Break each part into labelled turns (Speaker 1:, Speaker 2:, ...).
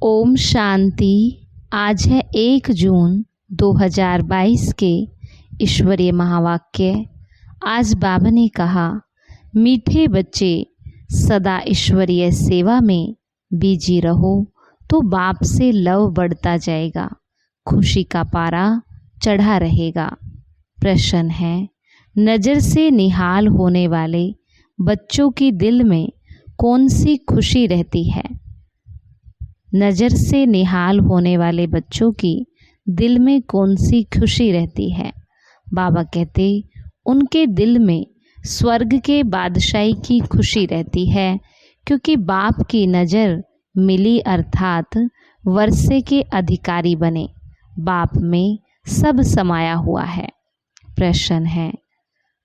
Speaker 1: ओम शांति। आज है 1 जून 2022 के ईश्वरीय महावाक्य। आज बाबा ने कहा, मीठे बच्चे सदा ईश्वरीय सेवा में बिजी रहो तो बाप से लव बढ़ता जाएगा, खुशी का पारा चढ़ा रहेगा। प्रश्न है, नज़र से निहाल होने वाले बच्चों की दिल में कौन सी खुशी रहती है? नज़र से निहाल होने वाले बच्चों की दिल में कौन सी खुशी रहती है? बाबा कहते, उनके दिल में स्वर्ग के बादशाही की खुशी रहती है, क्योंकि बाप की नज़र मिली अर्थात वर्षे के अधिकारी बने। बाप में सब समाया हुआ है। प्रश्न है,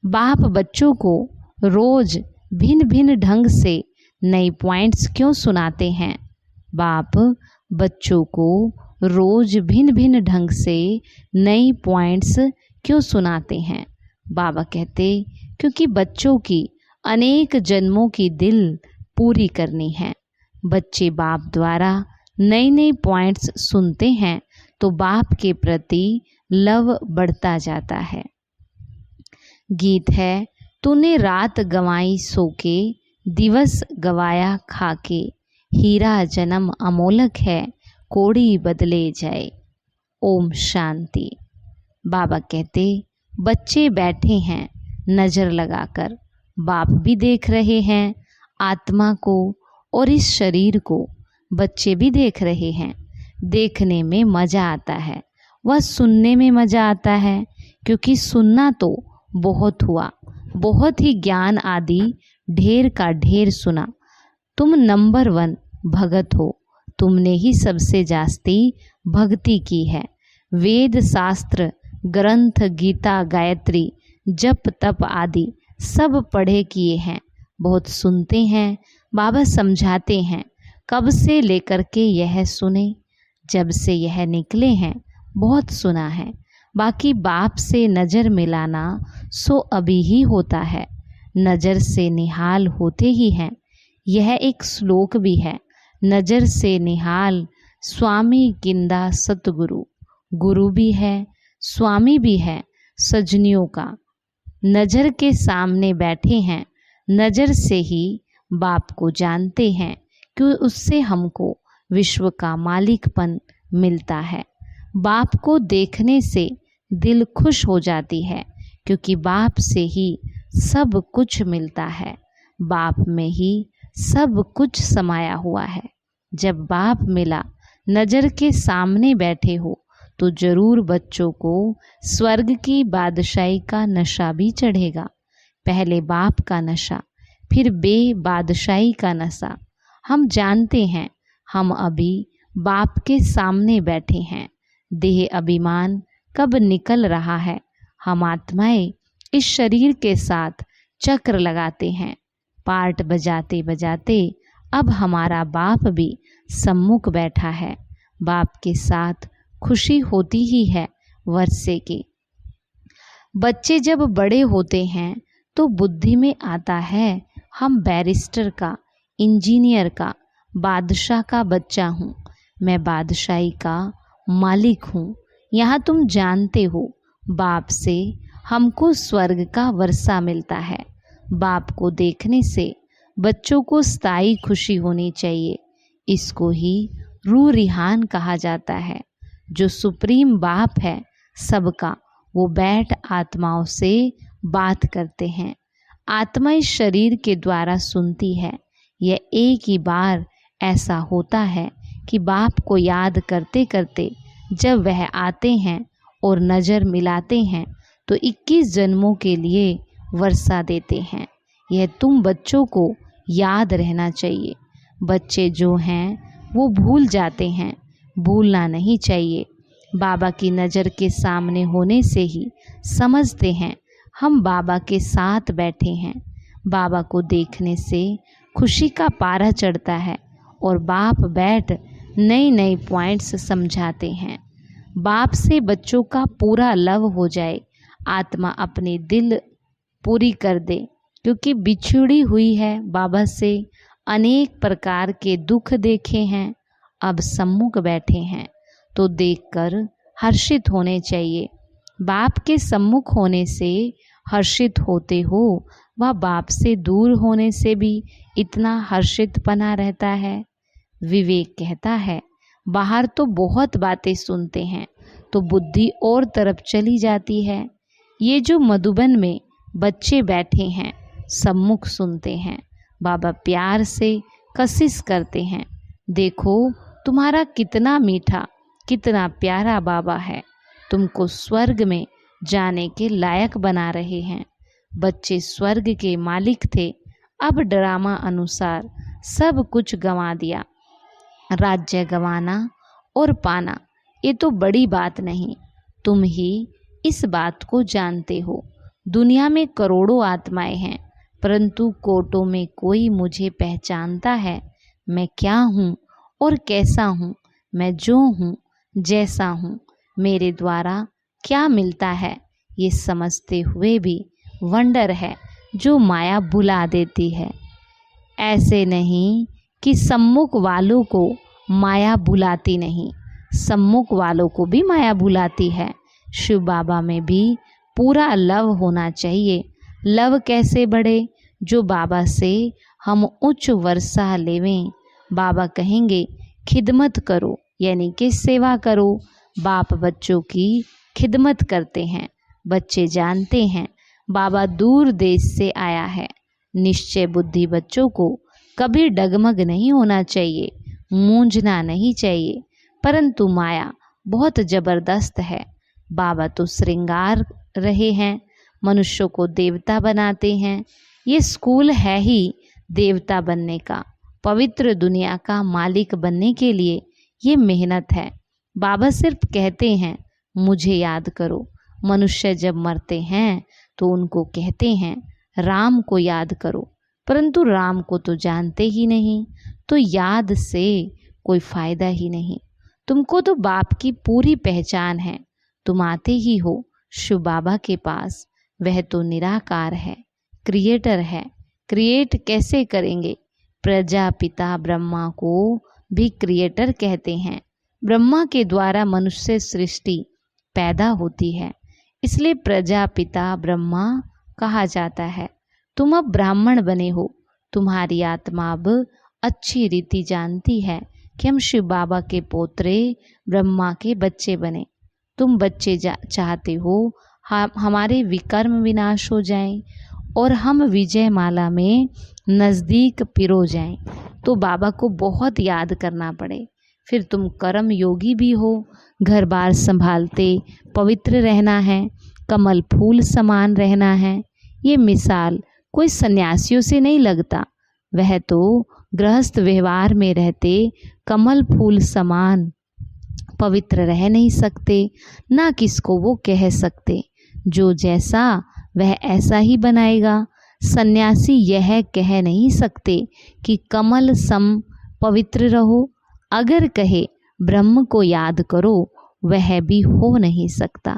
Speaker 1: बाप बच्चों को रोज़ भिन्न भिन्न ढंग से नए पॉइंट्स क्यों सुनाते हैं? बाप बच्चों को रोज़ भिन्न भिन्न ढंग से नए पॉइंट्स क्यों सुनाते हैं? बाबा कहते, क्योंकि बच्चों की अनेक जन्मों की दिल पूरी करनी है। बच्चे बाप द्वारा नए नए पॉइंट्स सुनते हैं तो बाप के प्रति लव बढ़ता जाता है। गीत है, तूने रात गंवाई सो के, दिवस गवाया खा के, हीरा जन्म अमोलक है, कोड़ी बदले जाए। ओम शांति। बाबा कहते, बच्चे बैठे हैं नज़र लगाकर, बाप भी देख रहे हैं आत्मा को और इस शरीर को। बच्चे भी देख रहे हैं। देखने में मज़ा आता है, वह सुनने में मज़ा आता है, क्योंकि सुनना तो बहुत हुआ, बहुत ही ज्ञान आदि ढेर का ढेर सुना। तुम नंबर 1 भगत हो, तुमने ही सबसे जास्ती भक्ति की है। वेद शास्त्र ग्रंथ गीता गायत्री जप तप आदि सब पढ़े किए हैं, बहुत सुनते हैं। बाबा समझाते हैं, कब से लेकर के यह सुने, जब से यह निकले हैं बहुत सुना है। बाकी बाप से नज़र मिलाना सो अभी ही होता है, नज़र से निहाल होते ही हैं। यह एक श्लोक भी है, नज़र से निहाल स्वामी किंदा सतगुरु। गुरु भी है, स्वामी भी है सजनियों का। नज़र के सामने बैठे हैं, नज़र से ही बाप को जानते हैं, क्यों उससे हमको विश्व का मालिकपन मिलता है। बाप को देखने से दिल खुश हो जाती है, क्योंकि बाप से ही सब कुछ मिलता है, बाप में ही सब कुछ समाया हुआ है। जब बाप मिला, नज़र के सामने बैठे हो, तो जरूर बच्चों को स्वर्ग की बादशाही का नशा भी चढ़ेगा। पहले बाप का नशा, फिर बादशाही का नशा। हम जानते हैं हम अभी बाप के सामने बैठे हैं। देह अभिमान कब निकल रहा है। हम आत्माएं इस शरीर के साथ चक्र लगाते हैं, पार्ट बजाते बजाते अब हमारा बाप भी सम्मुख बैठा है। बाप के साथ खुशी होती ही है वर्षे की। बच्चे जब बड़े होते हैं तो बुद्धि में आता है, हम बैरिस्टर का, इंजीनियर का, बादशाह का बच्चा हूँ, मैं बादशाही का मालिक हूँ। यहाँ तुम जानते हो, बाप से हमको स्वर्ग का वर्षा मिलता है। बाप को देखने से बच्चों को स्थायी खुशी होनी चाहिए। इसको ही रूह रिहान कहा जाता है। जो सुप्रीम बाप है सबका, वो बैठ आत्माओं से बात करते हैं। आत्मा इस शरीर के द्वारा सुनती है। यह एक ही बार ऐसा होता है कि बाप को याद करते करते जब वह आते हैं और नज़र मिलाते हैं तो 21 जन्मों के लिए वर्षा देते हैं। यह तुम बच्चों को याद रहना चाहिए। बच्चे जो हैं वो भूल जाते हैं, भूलना नहीं चाहिए। बाबा की नज़र के सामने होने से ही समझते हैं हम बाबा के साथ बैठे हैं। बाबा को देखने से खुशी का पारा चढ़ता है और बाप बैठ नए नए पॉइंट्स समझाते हैं। बाप से बच्चों का पूरा लव हो जाए, आत्मा अपनी दिल पूरी कर दे, क्योंकि बिछड़ी हुई है बाबा से। अनेक प्रकार के दुख देखे हैं, अब सम्मुख बैठे हैं तो देखकर हर्षित होने चाहिए। बाप के सम्मुख होने से हर्षित होते हो, वह बाप से दूर होने से भी इतना हर्षित बना रहता है। विवेक कहता है बाहर तो बहुत बातें सुनते हैं तो बुद्धि और तरफ चली जाती है। ये जो मधुबन में बच्चे बैठे हैं सम्मुख सुनते हैं, बाबा प्यार से कशिश करते हैं। देखो तुम्हारा कितना मीठा कितना प्यारा बाबा है, तुमको स्वर्ग में जाने के लायक बना रहे हैं। बच्चे स्वर्ग के मालिक थे, अब ड्रामा अनुसार सब कुछ गंवा दिया। राज्य गंवाना और पाना ये तो बड़ी बात नहीं, तुम ही इस बात को जानते हो। दुनिया में करोड़ों आत्माएं हैं, परंतु कोटों में कोई मुझे पहचानता है। मैं क्या हूँ और कैसा हूँ, मैं जो हूँ जैसा हूँ, मेरे द्वारा क्या मिलता है, ये समझते हुए भी वंडर है जो माया भुला देती है। ऐसे नहीं कि सम्मुख वालों को माया भुलाती नहीं, सम्मुख वालों को भी माया भुलाती है। शिव बाबा में भी पूरा लव होना चाहिए। लव कैसे बढ़े? जो बाबा से हम उच्च वर्षा लेवें। बाबा कहेंगे खिदमत करो, यानी कि सेवा करो। बाप बच्चों की खिदमत करते हैं। बच्चे जानते हैं बाबा दूर देश से आया है। निश्चय बुद्धि बच्चों को कभी डगमग नहीं होना चाहिए, मूंझना नहीं चाहिए, परंतु माया बहुत जबरदस्त है। बाबा तो श्रृंगार रहे हैं, मनुष्यों को देवता बनाते हैं। ये स्कूल है ही देवता बनने का, पवित्र दुनिया का मालिक बनने के लिए ये मेहनत है। बाबा सिर्फ कहते हैं मुझे याद करो। मनुष्य जब मरते हैं तो उनको कहते हैं राम को याद करो, परंतु राम को तो जानते ही नहीं, तो याद से कोई फायदा ही नहीं। तुमको तो बाप की पूरी पहचान है, तुम आते ही हो शिव बाबा के पास। वह तो निराकार है, क्रिएटर है। क्रिएट कैसे करेंगे? प्रजापिता ब्रह्मा को भी क्रिएटर कहते हैं। ब्रह्मा के द्वारा मनुष्य सृष्टि पैदा होती है, इसलिए प्रजापिता ब्रह्मा कहा जाता है। तुम अब ब्राह्मण बने हो, तुम्हारी आत्मा अब अच्छी रीति जानती है कि हम शिव बाबा के पोतरे ब्रह्मा के बच्चे बने। तुम बच्चे चाहते हो हमारे विकर्म विनाश हो जाएं और हम विजय माला में नज़दीक पिरो जाएं, तो बाबा को बहुत याद करना पड़े। फिर तुम कर्म योगी भी हो, घर बार संभालते पवित्र रहना है, कमल फूल समान रहना है। ये मिसाल कोई सन्यासियों से नहीं लगता, वह तो गृहस्थ व्यवहार में रहते कमल फूल समान पवित्र रह नहीं सकते, ना किसको वो कह सकते। जो जैसा वह ऐसा ही बनाएगा। सन्यासी यह कह नहीं सकते कि कमल सम पवित्र रहो। अगर कहे ब्रह्म को याद करो, वह भी हो नहीं सकता।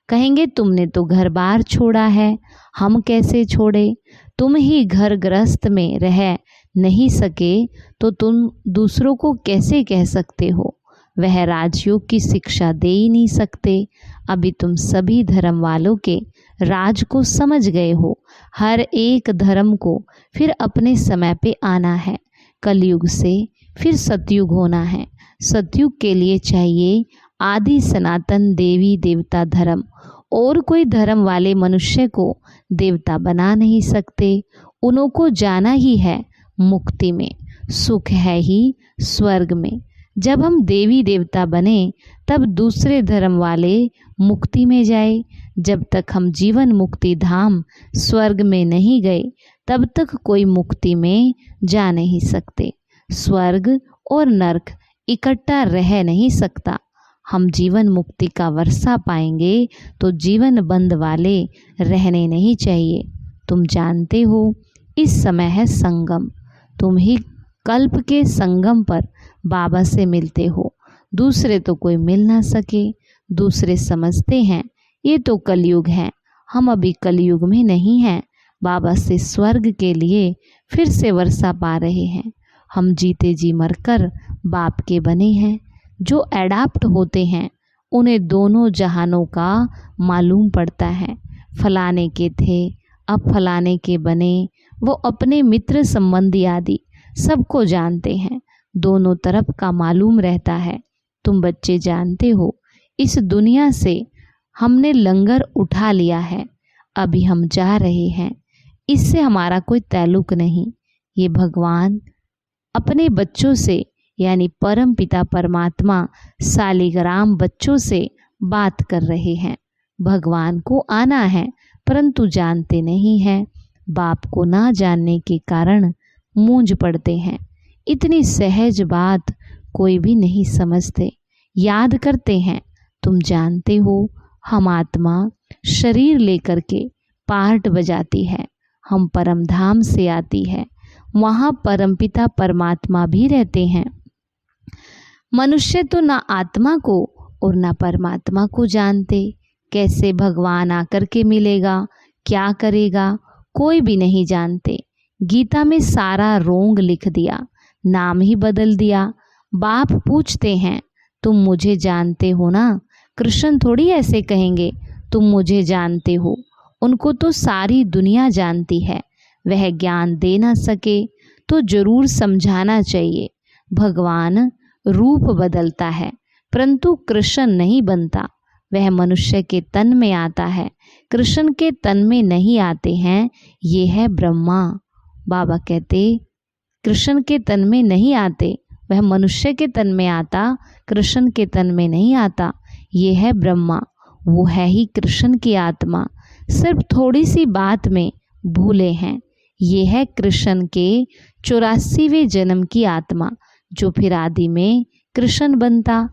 Speaker 1: कहेंगे तुमने तो घर बार छोड़ा है, हम कैसे छोड़े? तुम ही घर गृहस्थ में रह नहीं सके तो तुम दूसरों को कैसे कह सकते हो? वह राजयोग की शिक्षा दे ही नहीं सकते। अभी तुम सभी धर्म वालों के राज को समझ गए हो। हर एक धर्म को फिर अपने समय पे आना है। कलयुग से फिर सतयुग होना है। सतयुग के लिए चाहिए आदि सनातन देवी देवता धर्म। और कोई धर्म वाले मनुष्य को देवता बना नहीं सकते। उनको जाना ही है मुक्ति में, सुख है ही स्वर्ग में। जब हम देवी देवता बने तब दूसरे धर्म वाले मुक्ति में जाए। जब तक हम जीवन मुक्ति धाम स्वर्ग में नहीं गए तब तक कोई मुक्ति में जा नहीं सकते। स्वर्ग और नरक इकट्ठा रह नहीं सकता। हम जीवन मुक्ति का वर्षा पाएंगे तो जीवन बंद वाले रहने नहीं चाहिए। तुम जानते हो इस समय है संगम। तुम ही कल्प के संगम पर बाबा से मिलते हो। दूसरे तो कोई मिल ना सके। दूसरे समझते हैं ये तो कलयुग है। हम अभी कलयुग में नहीं हैं। बाबा से स्वर्ग के लिए फिर से वर्षा पा रहे हैं। हम जीते जी मरकर बाप के बने हैं। जो एडाप्ट होते हैं उन्हें दोनों जहानों का मालूम पड़ता है। फलाने के थे, अब फलाने के बने। वो अपने मित्र संबंधी आदि सबको जानते हैं, दोनों तरफ का मालूम रहता है। तुम बच्चे जानते हो, इस दुनिया से हमने लंगर उठा लिया है, अभी हम जा रहे हैं। इससे हमारा कोई ताल्लुक नहीं। ये भगवान अपने बच्चों से यानी परम पिता परमात्मा सालिग्राम बच्चों से बात कर रहे हैं। भगवान को आना है परंतु जानते नहीं हैं। बाप को ना जानने के कारण मूंझ पड़ते हैं। इतनी सहज बात कोई भी नहीं समझते। याद करते हैं, तुम जानते हो हम आत्मा शरीर लेकर के पार्ट बजाती है, हम परम धाम से आती है, वहाँ परमपिता परमात्मा भी रहते हैं। मनुष्य तो ना आत्मा को और ना परमात्मा को जानते। कैसे भगवान आकर के मिलेगा, क्या करेगा, कोई भी नहीं जानते। गीता में सारा रोंग लिख दिया, नाम ही बदल दिया। बाप पूछते हैं, तुम मुझे जानते हो ना? कृष्ण थोड़ी ऐसे कहेंगे, तुम मुझे जानते हो। उनको तो सारी दुनिया जानती है। वह ज्ञान दे ना सके तो जरूर समझाना चाहिए। भगवान रूप बदलता है परंतु कृष्ण नहीं बनता। वह मनुष्य के तन में आता है, कृष्ण के तन में नहीं आते हैं। ये है ब्रह्मा। बाबा कहते कृष्ण के तन में नहीं आते, वह मनुष्य के तन में आता, कृष्ण के तन में नहीं आता। ये है ब्रह्मा, वो है ही कृष्ण की आत्मा। सिर्फ थोड़ी सी बात में भूले हैं। ये है कृष्ण के 84वें जन्म की आत्मा, जो फिर आदि में कृष्ण बनता।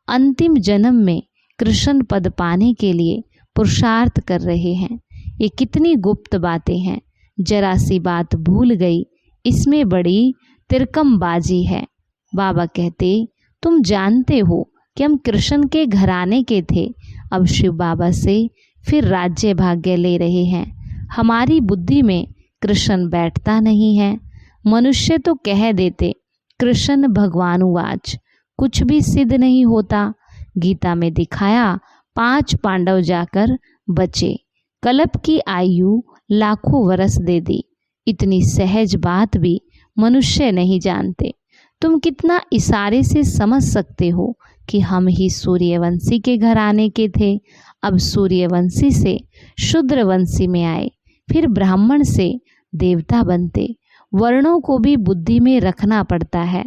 Speaker 1: अंतिम जन्म में कृष्ण पद पाने के लिए पुरुषार्थ कर रहे हैं। ये कितनी गुप्त बातें हैं, जरा सी बात भूल गई, इसमें बड़ी तिरकमबाजी है। बाबा कहते तुम जानते हो कि हम कृष्ण के घराने के थे, अब शिव बाबा से फिर राज्य भाग्य ले रहे हैं। हमारी बुद्धि में कृष्ण बैठता नहीं है। मनुष्य तो कह देते कृष्ण भगवानुवाच, कुछ भी सिद्ध नहीं होता। गीता में दिखाया 5 पांडव जाकर बचे, कल्प की आयु लाखों वर्ष दे दी। इतनी सहज बात भी मनुष्य नहीं जानते। तुम कितना इशारे से समझ सकते हो कि हम ही सूर्यवंशी के घराने के थे। अब सूर्यवंशी से शूद्रवंशी में आए, फिर ब्राह्मण से देवता बनते। वर्णों को भी बुद्धि में रखना पड़ता है।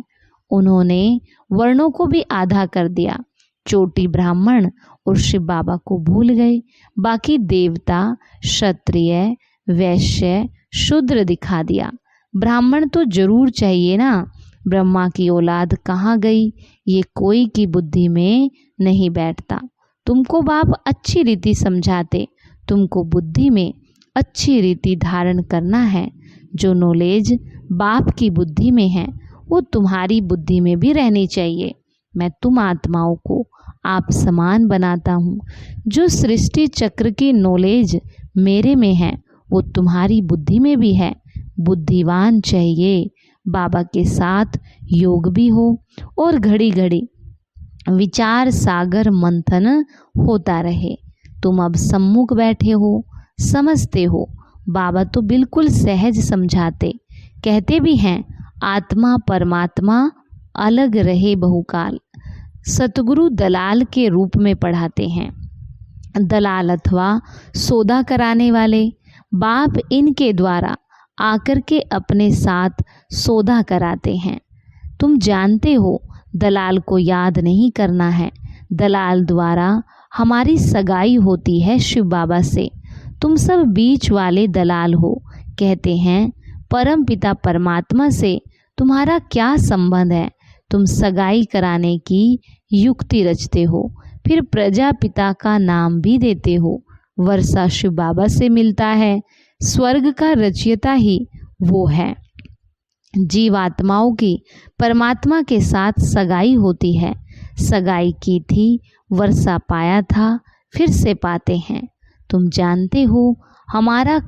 Speaker 1: उन्होंने वर्णों को भी आधा कर दिया। चोटी ब्राह्मण और शिव बाबा को भूल गए, बाकी देवता, क्षत्रिय, वैश्य, शूद्र दिखा दिया। ब्राह्मण तो जरूर चाहिए ना। ब्रह्मा की औलाद कहाँ गई, ये कोई की बुद्धि में नहीं बैठता। तुमको बाप अच्छी रीति समझाते, तुमको बुद्धि में अच्छी रीति धारण करना है। जो नॉलेज बाप की बुद्धि में है वो तुम्हारी बुद्धि में भी रहनी चाहिए। मैं तुम आत्माओं को आप समान बनाता हूँ। जो सृष्टि चक्र की नॉलेज मेरे में है वो तुम्हारी बुद्धि में भी है। बुद्धिवान चाहिए, बाबा के साथ योग भी हो और घड़ी घड़ी विचार सागर मंथन होता रहे। तुम अब सम्मुख बैठे हो, समझते हो। बाबा तो बिल्कुल सहज समझाते, कहते भी हैं आत्मा परमात्मा अलग रहे बहुकाल। सतगुरु दलाल के रूप में पढ़ाते हैं। दलाल अथवा सौदा कराने वाले, बाप इनके द्वारा आकर के अपने साथ सौदा कराते हैं। तुम जानते हो दलाल को याद नहीं करना है। दलाल द्वारा हमारी सगाई होती है शिव बाबा से। तुम सब बीच वाले दलाल हो। कहते हैं परम पिता परमात्मा से तुम्हारा क्या संबंध है। तुम सगाई कराने की युक्ति रचते हो, फिर प्रजापिता का नाम भी देते हो। वर्षा शिव बाबा से मिलता है। स्वर्ग का रचयिता ही वो है। जीवात्माओं की परमात्मा के साथ सगाई होती है। सगाई की थी, वर्षा पाया था, फिर से पाते हैं। तुम जानते हो हमारा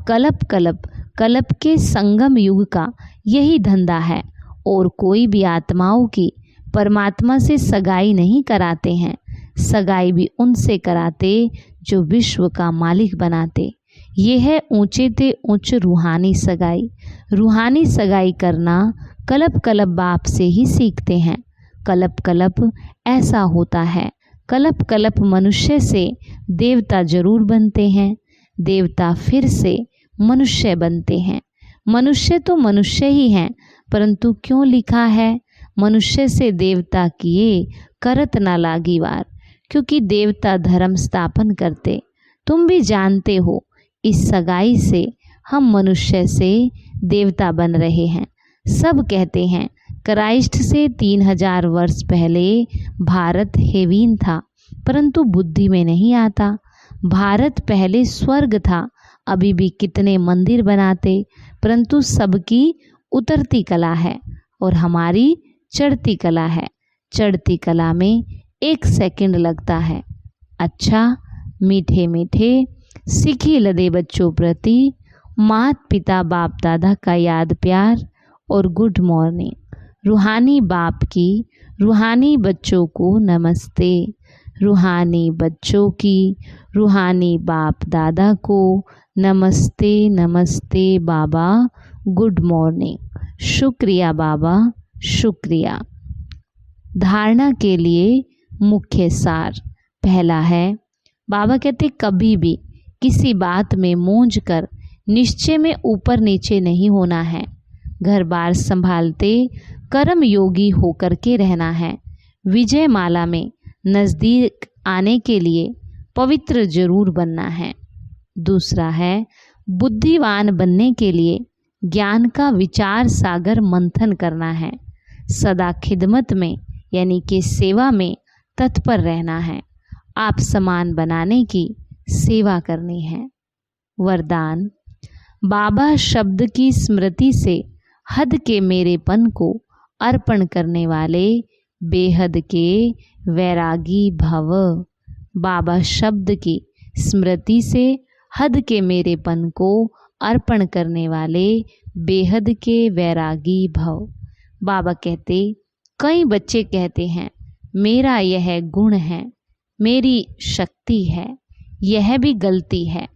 Speaker 1: कल्प के संगम युग का यही धंधा है। और कोई भी आत्माओं की परमात्मा से सगाई नहीं कराते हैं। सगाई भी उनसे कराते जो विश्व का मालिक बनाते। ये है ऊंचे ते उच्च रूहानी सगाई। रूहानी सगाई करना कल्प कल्प बाप से ही सीखते हैं। कल्प कल्प ऐसा होता है, कल्प कल्प मनुष्य से देवता जरूर बनते हैं, देवता फिर से मनुष्य बनते हैं। मनुष्य तो मनुष्य ही हैं, परंतु क्यों लिखा है मनुष्य से देवता किए करत ना लागी वार, क्योंकि देवता धर्म स्थापन करते। तुम भी जानते हो इस सगाई से हम मनुष्य से देवता बन रहे हैं। सब कहते हैं क्राइस्ट से 3000 वर्ष पहले भारत हेवीन था, परंतु बुद्धि में नहीं आता। भारत पहले स्वर्ग था, अभी भी कितने मंदिर बनाते, परंतु सबकी उतरती कला है और हमारी चढ़ती कला है। चढ़ती कला में 1 सेकंड लगता है। अच्छा, मीठे मीठे सीखी लदे बच्चों प्रति मात पिता बाप दादा का याद प्यार और गुड मॉर्निंग। रूहानी बाप की रूहानी बच्चों को नमस्ते। रूहानी बच्चों की रूहानी बाप दादा को नमस्ते। नमस्ते बाबा, गुड मॉर्निंग। शुक्रिया बाबा, शुक्रिया। धारणा के लिए मुख्य सार। पहला है, बाबा कहते कभी भी किसी बात में मूंझ कर निश्चय में ऊपर नीचे नहीं होना है। घर बार संभालते कर्म योगी होकर के रहना है। विजय माला में नज़दीक आने के लिए पवित्र जरूर बनना है। दूसरा है, बुद्धिवान बनने के लिए ज्ञान का विचार सागर मंथन करना है। सदा खिदमत में यानी कि सेवा में तत्पर रहना है। आप समान बनाने की सेवा करनी है। वरदान, बाबा शब्द की स्मृति से हद के मेरेपन को अर्पण करने वाले बेहद के वैरागी भव। बाबा शब्द की स्मृति से हद के मेरेपन को अर्पण करने वाले बेहद के वैरागी भव। बाबा कहते कई बच्चे कहते हैं मेरा यह गुण है, मेरी शक्ति है, यह भी गलती है।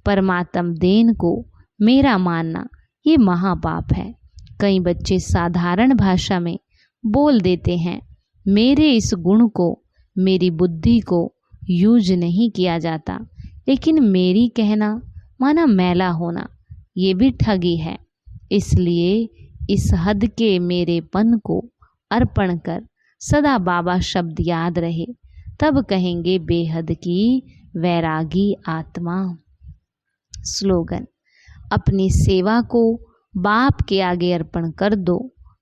Speaker 1: परमात्म देन को मेरा मानना ये महापाप है। कई बच्चे साधारण भाषा में बोल देते हैं मेरे इस गुण को, मेरी बुद्धि को यूज नहीं किया जाता, लेकिन मेरी कहना माना मैला होना ये भी ठगी है। इसलिए इस हद के मेरेपन को अर्पण कर सदा बाबा शब्द याद रहे, तब कहेंगे बेहद की वैरागी आत्मा। स्लोगन, अपनी सेवा को बाप के आगे अर्पण कर दो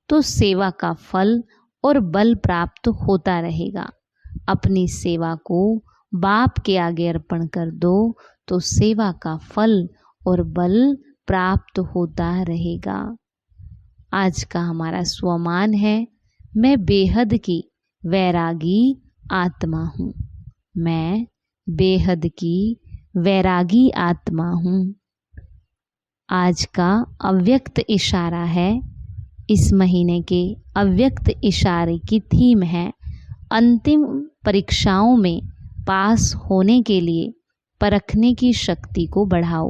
Speaker 1: तो सेवा का फल और बल प्राप्त होता रहेगा। अपनी सेवा को बाप के आगे अर्पण कर दो तो सेवा का फल और बल प्राप्त होता रहेगा। आज का हमारा स्वमान है, मैं बेहद की वैरागी आत्मा हूँ। मैं बेहद की वैरागी आत्मा हूँ। आज का अव्यक्त इशारा है। इस महीने के अव्यक्त इशारे की थीम है अंतिम परीक्षाओं में पास होने के लिए परखने की शक्ति को बढ़ाओ।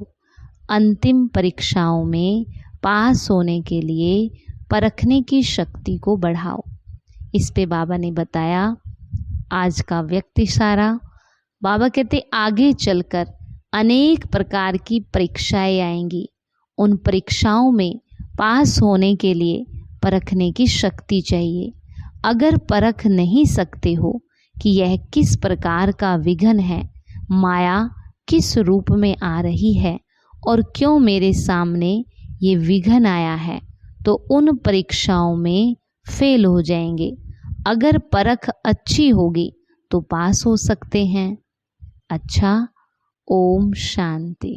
Speaker 1: अंतिम परीक्षाओं में पास होने के लिए परखने की शक्ति को बढ़ाओ। इस पे बाबा ने बताया आज का व्यक्ति इशारा। बाबा कहते आगे चलकर अनेक प्रकार की परीक्षाएं आएंगी। उन परीक्षाओं में पास होने के लिए परखने की शक्ति चाहिए। अगर परख नहीं सकते हो कि यह किस प्रकार का विघ्न है, माया किस रूप में आ रही है और क्यों मेरे सामने ये विघ्न आया है, तो उन परीक्षाओं में फेल हो जाएंगे। अगर परख अच्छी होगी तो पास हो सकते हैं। अच्छा, ओम शांति।